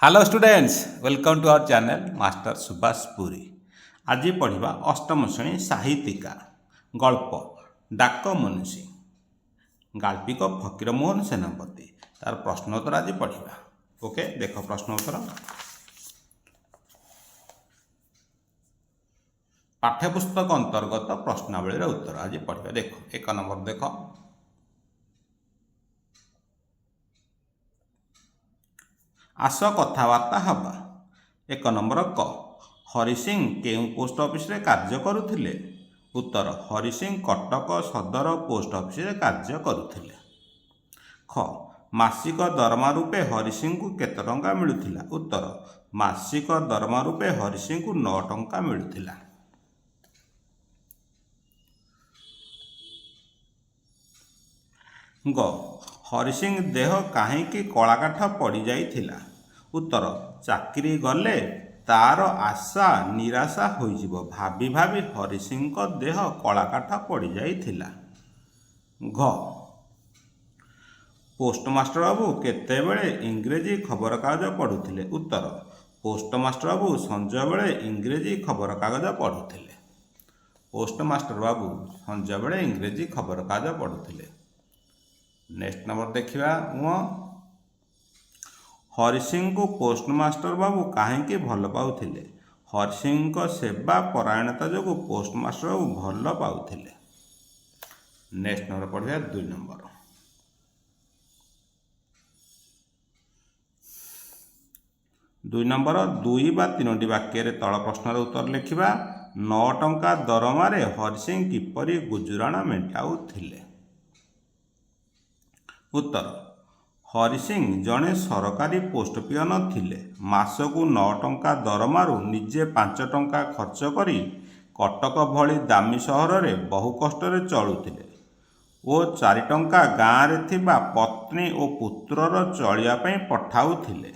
Hello students, welcome to our channel master Subhash Puri. आज पढ़ा अष्टम श्रेणी साहित्यिका गल्प डाक मनुष्य गाल्पिक फकीरमोहन सेनापति तार प्रश्नोत्तर आज पढ़ा। ओके, देख प्रश्नोत्तर पाठ्यपुस्तक अंतर्गत प्रश्नावली उत्तर आज पढ़ा। देख एक नंबर देख, आस कथबार्ता हवा। एक नंबर क हरि सिंह केउ पोस्ट ऑफिस रे कार्य करुथिले? उत्तर हरि सिंह कटक सदर पोस्ट ऑफिस रे कार्य करुथिले। ख मासिक दरमा रूपे हरि सिंह को केते टंका मिलुथिला? उत्तर मासिक दरमा रूपे हरि सिंह को 9 टंका मिलुथिला। ग हरि सिंह देह काहींकि कलाकाठ पड़ जाइथिला? उत्तर चाकरी गले तार आशा निराशा होइजिबो भाभी भाभी हरि सिंह को देह कलाकाठ पड़ जाइथिला। घ पोस्टमास्टर बाबू केतेबेले इंग्रेजी खबर कागज पढ़ुथिले? उत्तर पोस्टमास्टर बाबू संजय बेले इंग्रेजी खबर कागज पढ़ुथिले। पोस्टमास्टर बाबू संजय बेले इंग्रेजी खबर कागज पढ़ुथिले। नेक्स्ट नंबर देखिबा हरि सिंह को पोस्टमास्टर बाबू काहींकि भल पाउथिले? हरि सिंह को सेवा परायणता जो पोस्टमास्टर बाबू भल पाउथिले। नेक्स्ट नंबर पढ़िया 2 नंबर। 2 नंबर 2 बा 3टी वाक्य तल प्रश्नर उत्तर लिखिबा। 9 टंका दरमारे हरि सिंह किपरि गुजराण मेंटाउथिले? उत्तर हरि सिंह जड़े सरकारी पोस्ट पियन थिले। मासकू 9 टंका दरमारू निजे 5 टंका खर्च करी कटक भली दामी सहर में बहु कष्ट चलुथिले ओ 4 टंका गाँव रे थिबा पत्नी और पुत्रर चलिया पई पठाउथिले।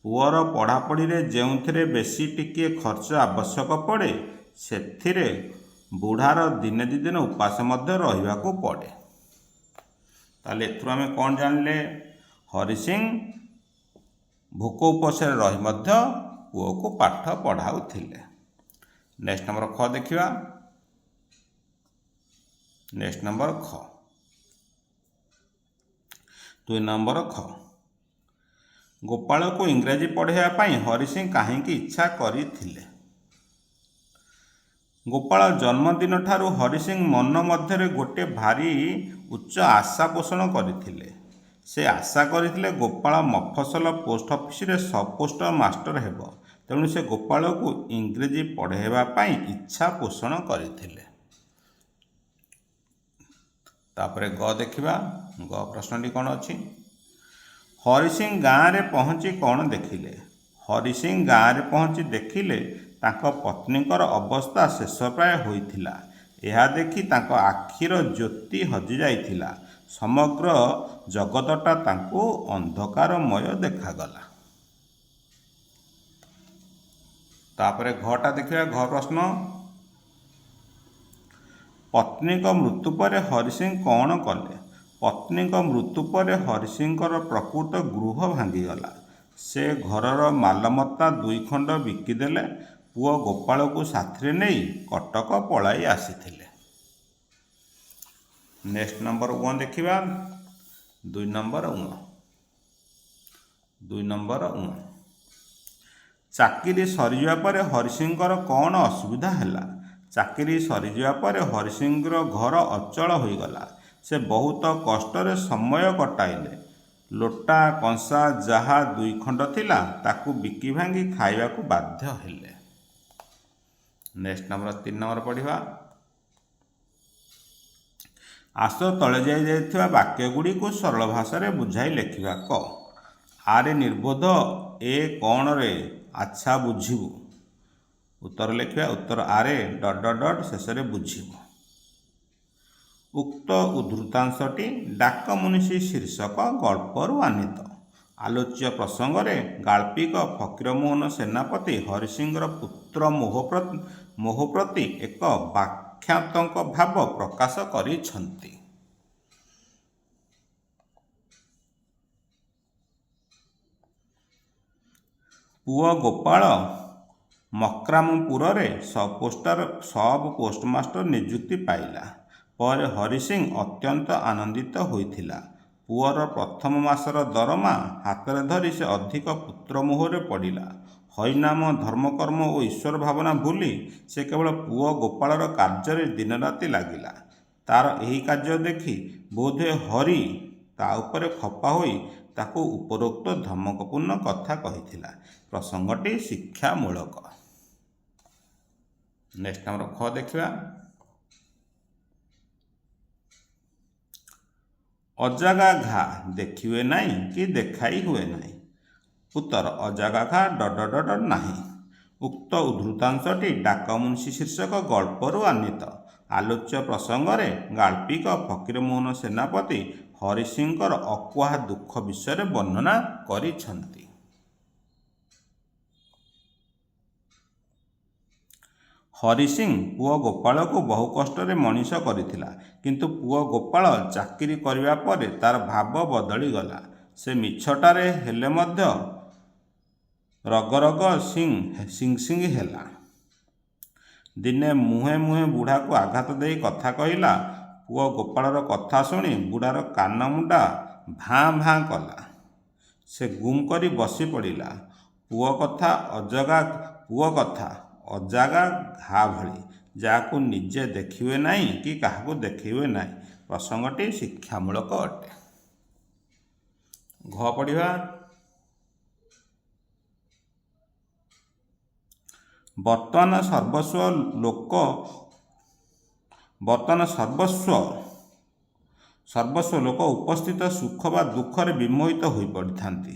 पुअर पढ़ापढ़ी रे जेउथिरे बेसी टिके खर्च आवश्यक पड़े सेथिरे बुढ़ार दिने दी दिन उपास मध्य रहिबाकू पड़े। ताले एथुर आमे कौन जानले? हरि सिंह भोक उपास रही मध्य पुओ को पाठ पढ़ाउथिले। नेक्स्ट नंबर ख देखिबा। नेक्स्ट नंबर ख 2 नंबर ख गोपाल को इंग्रेजी पढ़ाइबा पई हरि सिंह काहींकि इच्छा करिथिले? गोपाल जन्मदिन ठारू हरि सिंह मन मध्य गोटे भारी उच्च आशा पोषण करथिले। से आशा करथिले गोपाल मफसल पोस्ट ऑफिस रे सब पोस्ट मास्टर हेबो, तेणु से गोपाल को इंग्रेजी पढ़ाइबा पई इच्छा पोषण करथिले। तापरे ग देखिबा। ग प्रश्नटी कौन अछि? हरि सिंह गाँव रे पहुँची कौन देखिले? हरि सिंह गाँव रे पहुँची देखिले तांको पत्नीकर अवस्था शेष प्राय होइथिला। यह देखि तांको आखिर ज्योति हजि जाइथिला। समग्र जगतटा तांको अंधकारमय देखागला। तापरे घटा देखिबा। घ प्रश्न पत्नी को मृत्यु पर हरि सिंह कौन कले? पत्नी को मृत्यु पर हरि सिंहर प्रकृत गृह भांगीगला। से घरर मालमत्ता 2 खंड बिकिदेले। पुओ गोपाल को साथी नहीं कटक पलाई आसीथिले। नेक्स्ट नंबर 1 देखिबा। 2 नंबर 2 नंबर चाकरी सरीजा पर हरि सिंहर कौन असुविधा हैला? चाकरी सरीजा पर हरि सिंहर घर अचल होइगला। से बहुत कष्ट समय कटाइले। लोटा कंसा जहा 2 खंड थिला ताकू बिकी भांगी खाइबा को बाध्य हेले। नेक्स्ट नंबर 3 नंबर पढ़िबा। आस तले जाइथिबा वाक्य गुडी को सरल भाषा रे बुझाई लेखिबा। क आरे निर्बोध ए कौन रे अच्छा बुझिबु। उत्तर लेखिबा। उत्तर आरे डट डट डट शेष रे बुझिबु। उक्त उद्धृतांशटी डाक मुनिषी शीर्षक गल्परू आनीत। आलोच्य प्रसंग रे गाल्पिक फकीरमोहन सेनापति हरि सिंहर पुत्र मोह प्रति एक वाक्यात्मक भाव प्रकाश करिछन्ति। ପୁଅ ଗୋପାଳ ମକ୍ରାମପୁରରେ ସବ୍ ପୋଷ୍ଟମାଷ୍ଟର ନିଯୁକ୍ତି ପାଇଲା ପରେ ହରିସିଂ ଅତ୍ୟନ୍ତ ଆନନ୍ଦିତ ହୋଇଥିଲା। ପୁଅର ପ୍ରଥମ ମାସର ଦରମା ହାତରେ ଧରି ସେ ଅଧିକ ପୁତ୍ର ମୋହରେ ପଡ଼ିଲା। ହରିନାମ, ଧର୍ମକର୍ମ ଓ ଈଶ୍ୱର ଭାବନା ଭୁଲି ସେ କେବଳ ପୁଅ ଗୋପାଳର କାର୍ଯ୍ୟରେ ଦିନରାତି ଲାଗିଲା। ତାର ଏହି କାର୍ଯ୍ୟ ଦେଖି ବୋଧହୁଏ ହରି ତା ଉପରେ ଖପା ହୋଇ ତାକୁ ଉପରୋକ୍ତ ଧମକପୂର୍ଣ୍ଣ କଥା କହିଥିଲା। ପ୍ରସଙ୍ଗଟି ଶିକ୍ଷାମୂଳକ। ନେକ୍ସଟ ଆମର ଖ ଦେଖିବା। ଅଜାଗା ଘା ଦେଖିହୁଏ ନାହିଁ କି ଦେଖାଇ ହୁଏ ନାହିଁ। ଉତ୍ତର ଅଜାଗା ଘା ... ନାହିଁ। ଉକ୍ତ ଉଦ୍ଧୃତାଂଶଟି ଡାକମୁନ୍ସି ଶୀର୍ଷକ ଗଳ୍ପରୁ ଆନୀତ। ଆଲୋଚ୍ୟ ପ୍ରସଙ୍ଗରେ ଗାଳ୍ପିକ ଫକୀରମୋହନ ସେନାପତି ହରିସିଂଙ୍କର ଅକୁହା ଦୁଃଖ ବିଷୟରେ ବର୍ଣ୍ଣନା କରିଛନ୍ତି। ହରିସିଂ ପୁଅ ଗୋପାଳକୁ ବହୁ କଷ୍ଟରେ ମଣିଷ କରିଥିଲା, କିନ୍ତୁ ପୁଅ ଗୋପାଳ ଚାକିରି କରିବା ପରେ ତାର ଭାବ ବଦଳିଗଲା। ସେ ମିଛଟାରେ ହେଲେ ମଧ୍ୟ ରଗରଗ ସିଂ ହେଲା। ଦିନେ ମୁହେଁ ମୁହେଁ ବୁଢ଼ାକୁ ଆଘାତ ଦେଇ କଥା କହିଲା। ପୁଅ ଗୋପାଳର କଥା ଶୁଣି ବୁଢ଼ାର କାନ ମୁଣ୍ଡା ଭାଁ ଭାଁ କଲା। ସେ ଗୁମ୍ କରି ବସି ପଡ଼ିଲା। ପୁଅ କଥା ଅଜାଗା ଘା ଭଳି, ଯାହାକୁ ନିଜେ ଦେଖିହୁଏ ନାହିଁ କି କାହାକୁ ଦେଖେଇହୁଏ ନାହିଁ। ପ୍ରସଙ୍ଗଟି ଶିକ୍ଷାମୂଳକ ଅଟେ। ଘ ପଢ଼ିବା। ବର୍ତ୍ତମାନ ସର୍ବସ୍ୱ ଲୋକ ଉପସ୍ଥିତ ସୁଖ ବା ଦୁଃଖରେ ବିମୋହିତ ହୋଇ ପଡ଼ିଥାନ୍ତି।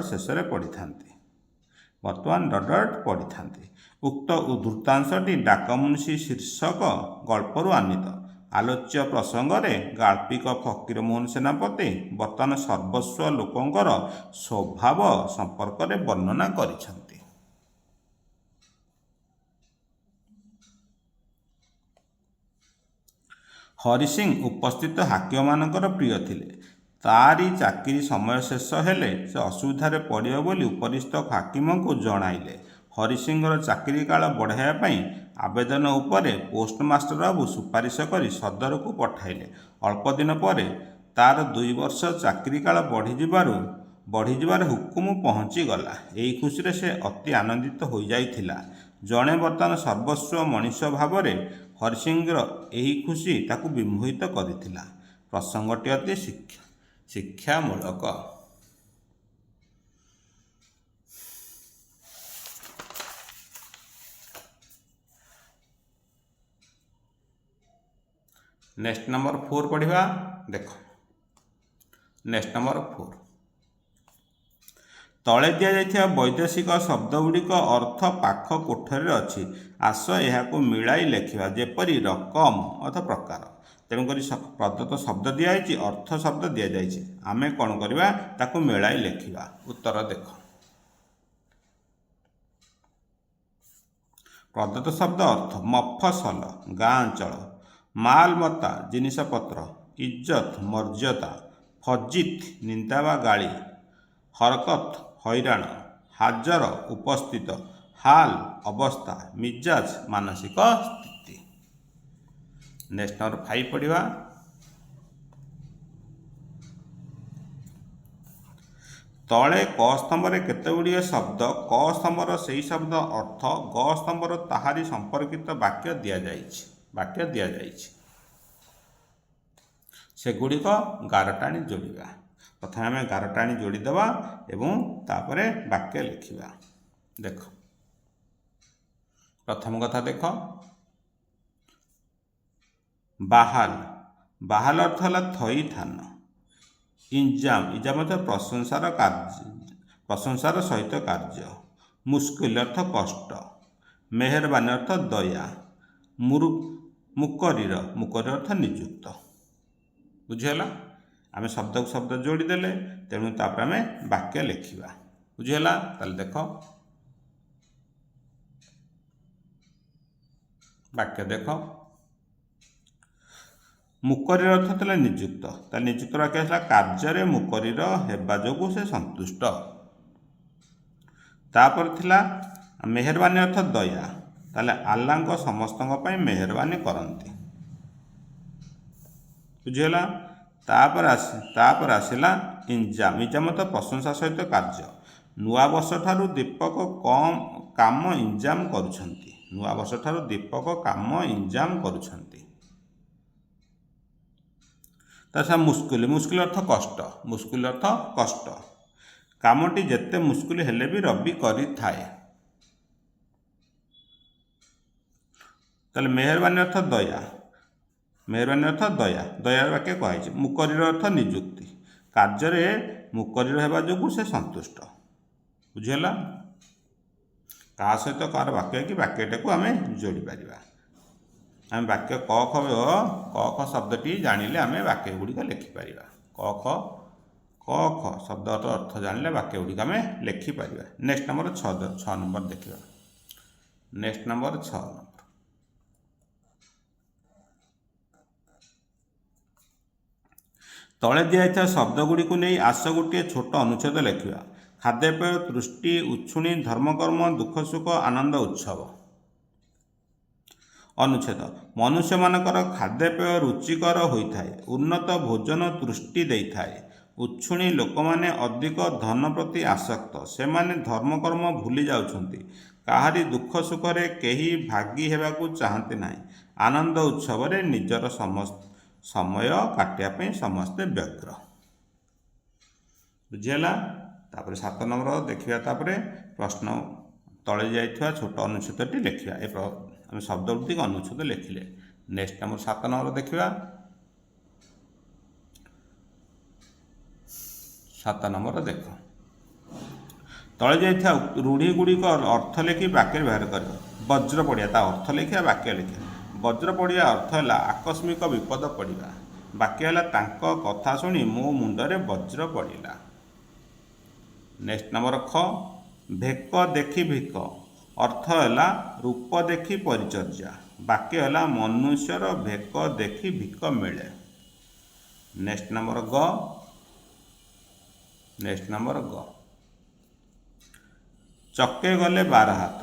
ଶେଷରେ ପଡ଼ିଥାନ୍ତି। ଉକ୍ତ ଉଦ୍ଧୃତାଂଶଟି ଡାକମୁନ୍ସି ଶୀର୍ଷକ ଗଳ୍ପରୁ ଆନୀତ। ଆଲୋଚ୍ୟ ପ୍ରସଙ୍ଗରେ ଗାଳ୍ପିକ ଫକୀରମୋହନ ସେନାପତି ବର୍ତ୍ତମାନ ସର୍ବସ୍ୱ ଲୋକଙ୍କର ସ୍ୱଭାବ ସମ୍ପର୍କରେ ବର୍ଣ୍ଣନା କରିଛନ୍ତି। ହରିସିଂ ଉପସ୍ଥିତ ହାକିମମାନଙ୍କର ପ୍ରିୟ ଥିଲେ। ତାରି ଚାକିରି ସମୟ ଶେଷ ହେଲେ ସେ ଅସୁବିଧାରେ ପଡ଼ିବ ବୋଲି ଉପରିସ୍ଥ ହାକିମଙ୍କୁ ଜଣାଇଲେ। ହରିସିଂଙ୍କର ଚାକିରି କାଳ ବଢ଼ାଇବା ପାଇଁ ଆବେଦନ ଉପରେ ପୋଷ୍ଟମାଷ୍ଟର ବାବୁ ସୁପାରିଶ କରି ସଦରକୁ ପଠାଇଲେ। ଅଳ୍ପ ଦିନ ପରେ ତାର 2 ବର୍ଷ ଚାକିରି କାଳ ବଢ଼ିଯିବାର ହୁକୁମ ପହଞ୍ଚିଗଲା। ଏହି ଖୁସିରେ ସେ ଅତି ଆନନ୍ଦିତ ହୋଇଯାଇଥିଲା। ଜଣେ ବର୍ତ୍ତମାନ ସର୍ବସ୍ୱ ମଣିଷ ଭାବରେ ହରିସିଂଙ୍କର ଏହି ଖୁସି ତାକୁ ବିମୋହିତ କରିଥିଲା। ପ୍ରସଙ୍ଗଟି ଅତି ଶିକ୍ଷାମୂଳକ। ନେକ୍ସଟ ନମ୍ବର 4 ପଢ଼ିବା। ଦେଖ ନେକ୍ସଟ ନମ୍ବର 4। ତଳେ ଦିଆଯାଇଥିବା ବୈଦେଶିକ ଶବ୍ଦଗୁଡ଼ିକ ଅର୍ଥ ପାଖ କୋଠରୀରେ ଅଛି। ଆସ ଏହାକୁ ମିଳାଇ ଲେଖିବା। ଯେପରି ରକମ ଅର୍ଥ ପ୍ରକାର। ତେଣୁକରି ପ୍ରଦତ୍ତ ଶବ୍ଦ ଦିଆଯାଇଛି, ଅର୍ଥ ଶବ୍ଦ ଦିଆଯାଇଛି। ଆମେ କ'ଣ କରିବା? ତାକୁ ମିଳାଇ ଲେଖିବା। ଉତ୍ତର ଦେଖ। ପ୍ରଦତ୍ତ ଶବ୍ଦ ଅର୍ଥ: ମଫସଲ ଗାଁ ଅଞ୍ଚଳ, ମାଲମତା ଜିନିଷପତ୍ର, ଇଜ୍ଜତ ମର୍ଯ୍ୟାଦା, ଫଜିତ ନିନ୍ଦା ବା ଗାଳି, ହରକତ ହଇରାଣ, ହାଜର ଉପସ୍ଥିତ, ହାଲ ଅବସ୍ଥା, ମିଜାଜ ମାନସିକ ସ୍ଥିତି। ନେକ୍ସଟ ନମ୍ବର 5 ପଢ଼ିବା। ତଳେ କ ସ୍ତମ୍ଭରେ କେତେଗୁଡ଼ିଏ ଶବ୍ଦ, କ ସ୍ତମ୍ଭର ସେହି ଶବ୍ଦ ଅର୍ଥ, ଗ ସ୍ତମ୍ଭର ତାହାରି ସମ୍ପର୍କିତ ବାକ୍ୟ ଦିଆଯାଇଛି। ସେଗୁଡ଼ିକ ଗାରଟାଣି ଯୋଡ଼ିବା। ପ୍ରଥମେ ଆମେ ଗାରଟାଣି ଯୋଡ଼ିଦେବା ଏବଂ ତାପରେ ବାକ୍ୟ ଲେଖିବା। ଦେଖ ପ୍ରଥମ କଥା ଦେଖ। ବାହାଲ ଅର୍ଥ ହେଲା ଥଇଥାନ। ଇଞ୍ଜାମ ଅର୍ଥ ପ୍ରଶଂସାର ସହିତ କାର୍ଯ୍ୟ। ମୁସ୍କିଲ ଅର୍ଥ କଷ୍ଟ। ମେହେରବାନୀ ଅର୍ଥ ଦୟା। ମୁକରିର ଅର୍ଥ ନିଯୁକ୍ତ। ବୁଝିହେଲା? ଆମେ ଶବ୍ଦକୁ ଶବ୍ଦ ଯୋଡ଼ିଦେଲେ, ତେଣୁ ତାପରେ ଆମେ ବାକ୍ୟ ଲେଖିବା। ବୁଝିହେଲା? ତାହେଲେ ଦେଖ ବାକ୍ୟ ଦେଖ। ମୁକରିର ଅର୍ଥ ଥିଲା ନିଯୁକ୍ତ। ତାହେଲେ ନିଯୁକ୍ତ ବାକ୍ୟ ହେଲା କାର୍ଯ୍ୟରେ ମୁକରିର ହେବା ଯୋଗୁଁ ସେ ସନ୍ତୁଷ୍ଟ। तापर थिला मेहरबानी अर्थ दया, ताले आल्लाह समस्तों पर मेहरबानी करती। बुझीगला। तापर आसला इंजाम। इंजाम तो प्रशंसा सहित कार्य। नुआ वर्ष ठारू दीपक कम काम इंजाम करुछंती। नुआ वर्ष ठारू दीपक काम इंजाम करुछंती। तासा मुस्किल। मुस्किल अर्थ कष्ट। मुस्किल अर्थ कष्ट। कामटी जेते मुस्किल हेले भी रवि करी थाए। ताले मेहरबानी अर्थ दया। मेहरबानी अर्थ दया। दयार वाक्य कहुई। मुकरीर अर्थ निजुक्ति। कार्य मुकरीर हेबा जोगु से संतुष्ट। बुझीगला। का सहित कार वाक्य कि वाक्यटा को आम जोड़ी पार। आम वाक्य क ख शब्दटी जानिले आम वाक्य गुड़िक लिखिपर। क ख शब्द अर्थ जानिले वाक्य गुड़िक आम लिखिपर। नेक्स्ट नंबर 6 नंबर देखिए। Next number 6 number. तले दिया शब्दगुड़ी को नहीं आस गोटे छोट अनुच्छेद लिखा। खाद्यपेय, तृष्टि, उच्छुणी, धर्मकर्म, दुख सुख, आनंद उत्सव। अनुच्छेद। मनुष्य मानकर खाद्यपेय रुचिकर होता है। उन्नत भोजन तृष्टि देता है। उच्छुणी लोक माने अधिक धन प्रति आसक्त। से माने धर्मकर्म भूली जाउछंती। काहारी दुख सुखरे केही भागी हेबाकू चाहती नहीं। आनंद उत्सव रे निजर समय काटिया समस्ते व्यग्र। बुझीगला। तापर 7 नंबर देखिया। तापर प्रश्न तले जाइथिबा छोट अनुच्छेदटी लिखिया। आम शब्दगुड़िक अनुच्छेद लिखिले। नेक्स्ट नंबर 7 नंबर देखिया। 7 नंबर देख। तले जाइथिबा रूढ़ी गुड़िक अर्थ लिखि वाक्य बाहर कर। वज्र पड़िया ता अर्थ लिखिया वाक्य लिखिया। वज्र पड़िया अर्थ है आकस्मिक विपद पड़ा। वाक्य है तांको कथा शुणी मो मुंडरे वज्र पड़ा। नेक्स्ट नंबर ख। भेक देखी भिक अर्थ है रूप देखी परिचर्या। वाक्य है मनुष्यर भेक देखी भिक मिले। नेक्स्ट नंबर ग। नेक्स्ट नंबर ग। चके गले 12 हाथ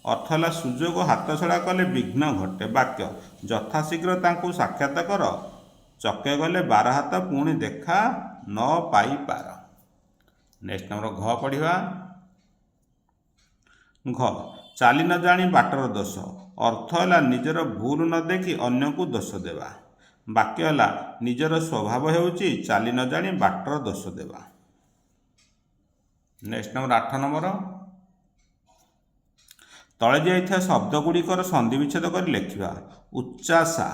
अर्थ है सुजोग हाथ छड़ा कले विघ्न घटे। वाक्य यथाशीघ्र तांकु साक्षात कर। चके गले 12 हाथ पुणी देखा न पाई पार। नेक्स्ट नंबर घ पढ़िया। घ। चाली न जानी बाटर दोष अर्थ है निजर भूल न देखी अन्य को दोष देवा। वाक्य है निजर स्वभाव हेउची चाली न जानी बाटर दोष देवा। Next number 8 number. तले दिया शब्दगुड़िकर संधि विच्छेद कर लिखा। उच्चाशा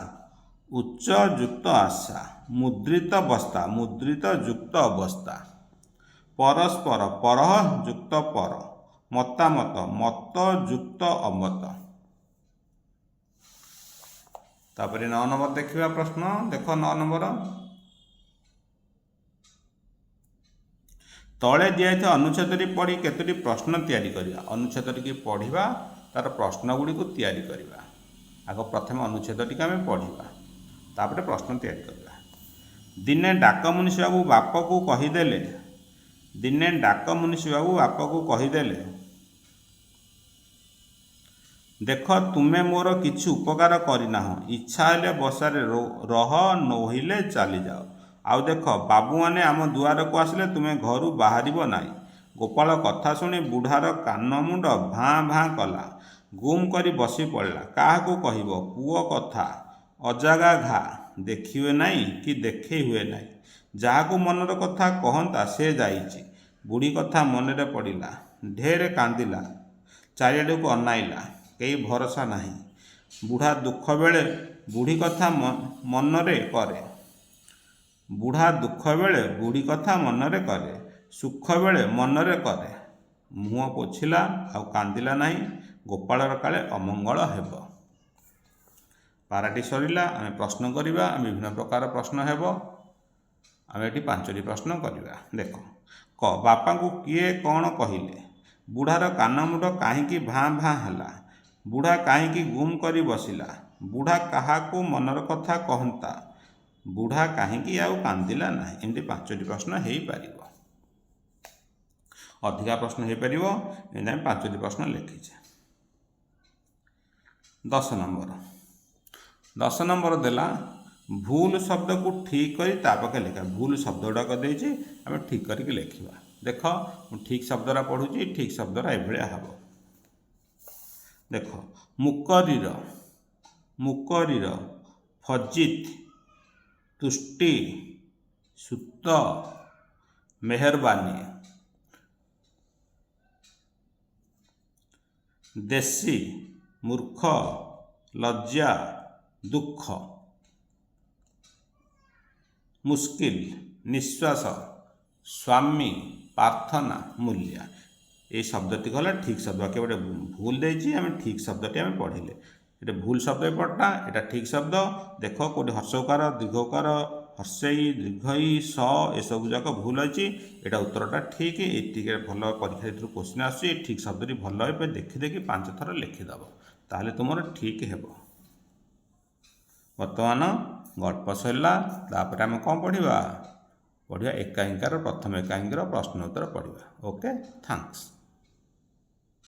उच्च युक्त आशा। मुद्रित बस्ता मुद्रित युक्त अवस्था। परस्पर परह युक्त पर। मतामत मत युक्त अमत। तापर 9 नंबर देखिए प्रश्न देख 9 नंबर। तले दिया अनुच्छेद पढ़ी केतोटी प्रश्न तैयारी करिया। अनुच्छेद टी पढ़ा तार प्रश्न गुड़ी को तैयारी करिया। आग प्रथम अनुच्छेद टी आम पढ़ा तापर प्रश्न तैयारी करिया। दिने डाक मुनिषी बाबू बाप को कहीदेले। दिने डाक मुनिषी बाबू बाप को कहीदेले देख तुमे मोर किछि उपकार करना। इच्छा हेले बसारे रह नोहिले चली जाओ। आउ देख बाबू माने आम दुआर को आसिले तुमे घर बाहर नाई। गोपाल कथा शुणी बुढ़ार कान मुंड भाँ भाँ कला। गुम करी बसी पड़ा। क्या कहब पुओ कथा अजागा घा देखिए नाई कि देखे हुए नाई। जहाकू मनर कथा कहता से जाइछि। बुढ़ी कथा मनरे पड़ा ढेर कांदिला। चारिआडे को अनाइला कई भरोसा नहीं। बुढ़ा दुख बेले बुढ़ी कथा मनरे करे। बुढ़ा दुख बेले बुढ़ी कथा मनरे करे। सुख बेले मनरे करे। मुँह पोछिला आउ कांदिला नहीं। गोपालर काले अमंगल हेब। पाराटी सरिला आम प्रश्न करिबा। विभिन्न प्रकार प्रश्न हेब। आम ये 5टी प्रश्न करिबा। देख क बापा को किए कौन कहिले। बुढ़ार कान मुंड कहीं भाँ भाँ हैला। बुढ़ा कहीं गुम करी बसिला। बुढ़ा काहाकू मनर कथा कहता। बुढ़ा कहीं आउ कांदिला नहीं। एमती 5टी प्रश्न हो पार। अधिका प्रश्न हो पार ये 5टी प्रश्न लिखीचे। 10 नंबर देला भूल शब्द को ठीक करी तापके लिखा। भूल शब्द गुड़ाक देती आम ठीक करके लिखा। देख ठीक शब्दरा पढ़ुची, ठीक शब्दरा ये हम। देख मुकरीर, मुकरीर, फजित, तुष्टि, सुत, मेहरबानी, देशी, मूर्ख, लज्जा, दुख, मुस्किल, निश्वास, स्वामी, प्रार्थना, मूल्य। ये शब्दटी गला ठीक शब्द के गोटे भूल देती आम ठीक शब्दटी आम पढ़ले। ये भूल शब्द पढ़ना, यहाँ ठीक शब्द देख कौटे हर्षकार, दीर्घकार, हर्षई, दीर्घई, स एसबू जाक भूल अच्छी। यहाँ उत्तरटा ठीक। ये भल परीक्षा क्वेश्चन आस ठीक शब्दटी भल देखी देखी 5 थर लिखिदेव, ताहले तुम ठीक हे। बर्तमान गल्प सरला, तापर आम कौन पढ़ा एकांकिकार प्रथम एकांकीर प्रश्न उत्तर पढ़ा। Okay, thanks.